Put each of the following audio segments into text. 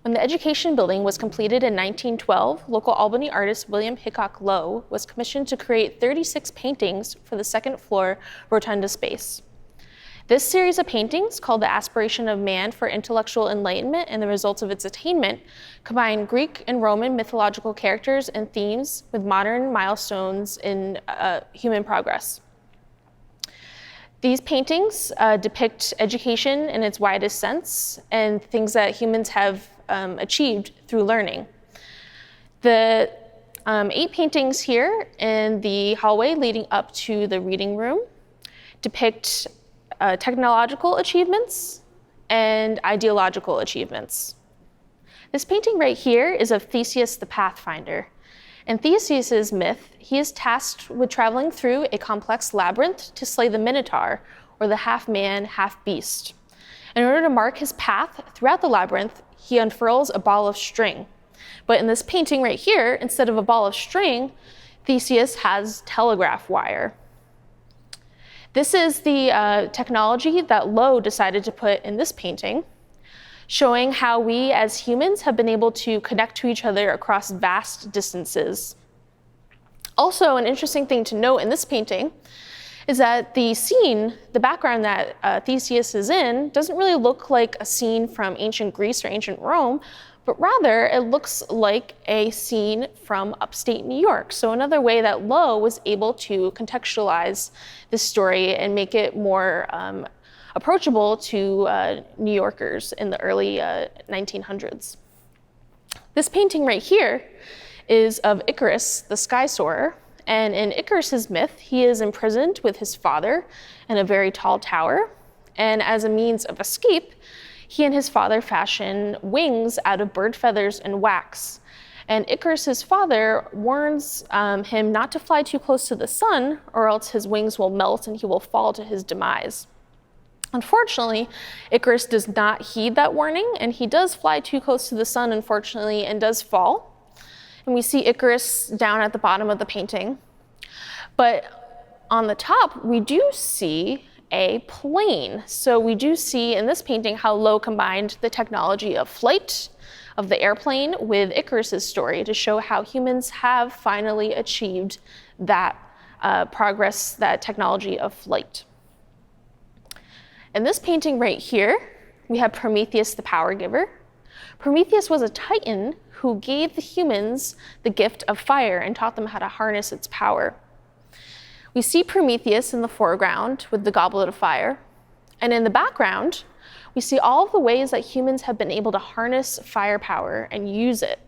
When the Education Building was completed in 1912, local Albany artist Will Hicok Low was commissioned to create 36 paintings for the second floor Rotunda space. This series of paintings, called The Aspiration of Man for Intellectual Enlightenment and the Results of Its Attainment, combine Greek and Roman mythological characters and themes with modern milestones in human progress. These paintings depict education in its widest sense and things that humans have achieved through learning. The 8 paintings here in the hallway leading up to the reading room depict technological achievements and ideological achievements. This painting right here is of Theseus the Pathfinder. In Theseus's myth, he is tasked with traveling through a complex labyrinth to slay the Minotaur, or the half-man, half-beast. In order to mark his path throughout the labyrinth, he unfurls a ball of string. But in this painting right here, instead of a ball of string, Theseus has telegraph wire. This is the technology that Low decided to put in this painting, showing how we as humans have been able to connect to each other across vast distances. Also, an interesting thing to note in this painting is that the scene, the background that Theseus is in, doesn't really look like a scene from ancient Greece or ancient Rome, but rather it looks like a scene from upstate New York. So another way that Low was able to contextualize this story and make it more approachable to New Yorkers in the early 1900s. This painting right here is of Icarus, the sky soarer. And in Icarus's myth, he is imprisoned with his father in a very tall tower. And as a means of escape, he and his father fashion wings out of bird feathers and wax. And Icarus's father warns him not to fly too close to the sun, or else his wings will melt and he will fall to his demise. Unfortunately, Icarus does not heed that warning, and he does fly too close to the sun, unfortunately, and does fall. And we see Icarus down at the bottom of the painting. But on the top, we do see a plane. So we do see in this painting how Low combined the technology of flight, of the airplane, with Icarus's story to show how humans have finally achieved that progress, that technology of flight. In this painting right here, we have Prometheus the power giver. Prometheus was a titan who gave the humans the gift of fire and taught them how to harness its power. We see Prometheus in the foreground with the goblet of fire, and in the background, we see all of the ways that humans have been able to harness firepower and use it.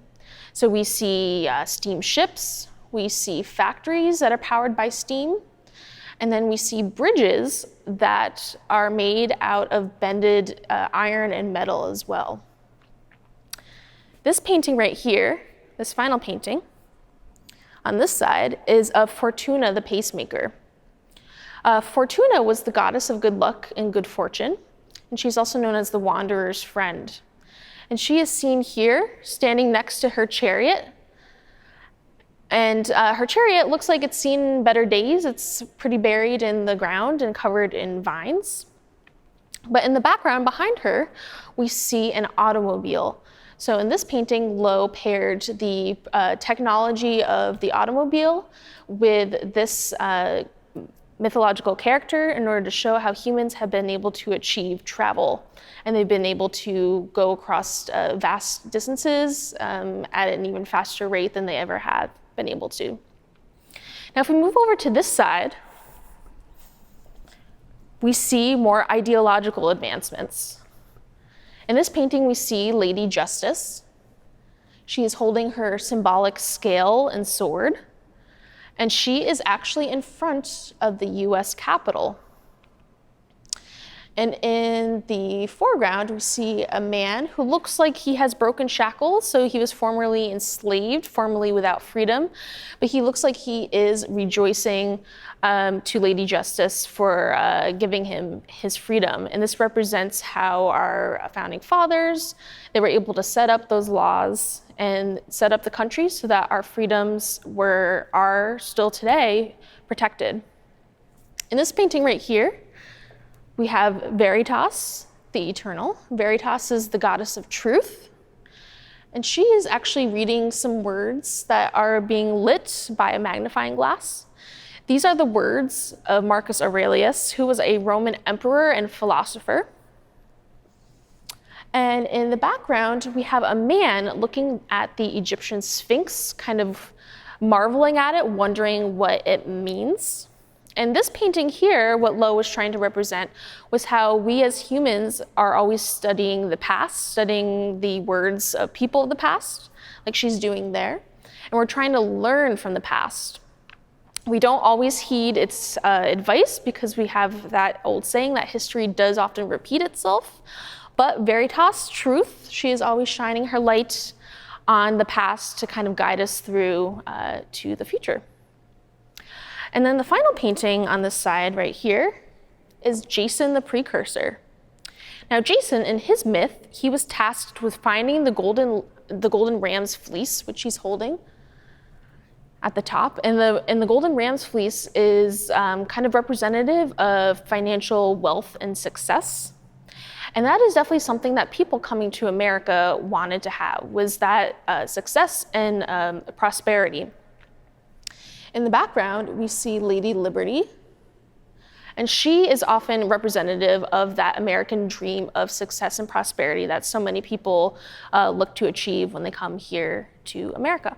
So we see steam ships, we see factories that are powered by steam, and then we see bridges that are made out of bended iron and metal as well. This painting right here, this final painting, on this side is of Fortuna the pacemaker. Fortuna was the goddess of good luck and good fortune, and she's also known as the wanderer's friend. And she is seen here standing next to her chariot. And her chariot looks like it's seen better days. It's pretty buried in the ground and covered in vines. But in the background behind her, we see an automobile. So in this painting, Low paired the technology of the automobile with this mythological character in order to show how humans have been able to achieve travel. And they've been able to go across vast distances at an even faster rate than they ever have been able to. Now, if we move over to this side, we see more ideological advancements. In this painting, we see Lady Justice. She is holding her symbolic scale and sword, and she is actually in front of the US Capitol. And in the foreground, we see a man who looks like he has broken shackles. So he was formerly enslaved, formerly without freedom, but he looks like he is rejoicing to Lady Justice for giving him his freedom. And this represents how our founding fathers, they were able to set up those laws and set up the country so that our freedoms are still today protected. In this painting right here, we have Veritas, the eternal. Veritas is the goddess of truth. And she is actually reading some words that are being lit by a magnifying glass. These are the words of Marcus Aurelius, who was a Roman emperor and philosopher. And in the background, we have a man looking at the Egyptian Sphinx, kind of marveling at it, wondering what it means. And this painting here, what Low was trying to represent, was how we as humans are always studying the past, studying the words of people of the past, like she's doing there. And we're trying to learn from the past. We don't always heed its advice because we have that old saying that history does often repeat itself. But Veritas, truth, she is always shining her light on the past to kind of guide us through to the future. And then the final painting on this side right here is Jason the Precursor. Now Jason, in his myth, he was tasked with finding the golden ram's fleece, which he's holding at the top. And the golden ram's fleece is kind of representative of financial wealth and success. And that is definitely something that people coming to America wanted to have, was that success and prosperity. In the background, we see Lady Liberty, and she is often representative of that American dream of success and prosperity that so many people look to achieve when they come here to America.